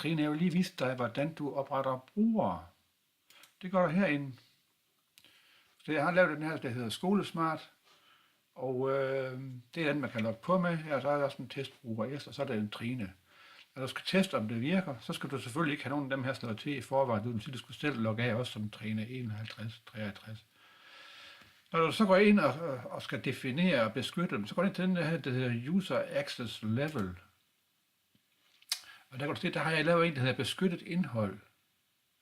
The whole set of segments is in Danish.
Trine, jeg vil lige vise dig, hvordan du opretter brugere. Det gør du herinde. Så jeg har lavet den her, der hedder Skolesmart, og det er den, man kan logge på med. Her så er der også en testbruger S, og så er der en Trine. Når du skal teste, om det virker, så skal du selvfølgelig ikke have nogen af dem her slået til i forvejen. Du vil sige, du skulle selv logge af også som Trine 51, 53. Når du så går ind og skal definere og beskytte dem, så går du ind til den her, der hedder User Access Level. Og der kan du se, der har jeg lavet en, der hedder beskyttet indhold.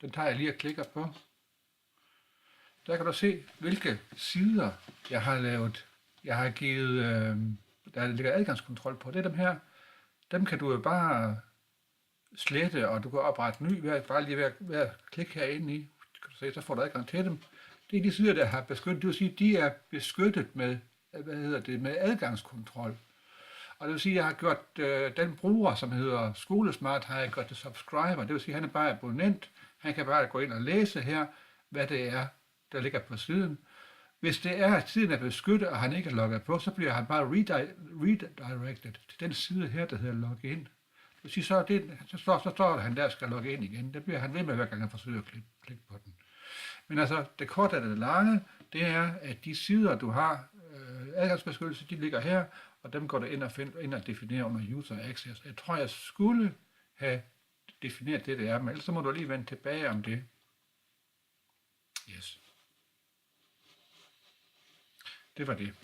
Den tager jeg lige og klikker på. Der kan du se, hvilke sider jeg har lavet. Jeg har givet, der ligger adgangskontrol på. Det er dem her. Dem kan du jo bare slette, og du kan oprette ny, bare lige ved at klikke herinde i. Kan du se, så får du adgang til dem. Det er de sider, der har beskyttet. Det vil sige, de er beskyttet med, med adgangskontrol. Og det vil sige, at jeg har gjort den bruger, som hedder Skolesmart, har jeg gjort til subscriber. Det vil sige, at han er bare abonnent. Han kan bare gå ind og læse her, hvad det er, der ligger på siden. Hvis det er, at siden er beskyttet, og han ikke er logget på, så bliver han bare redirected til den side her, der hedder login. Det vil sige, så står han der skal logge ind igen. Det bliver han ved med, hver gang han forsøger at klikke på den. Men altså, det korte af det lange, det er, at de sider, du har adgangsbeskyttelse, de ligger her, og dem går du ind og definerer under User Access. Jeg tror, jeg skulle have defineret det, der er, men ellers så må du lige vende tilbage om det. Yes. Det var det.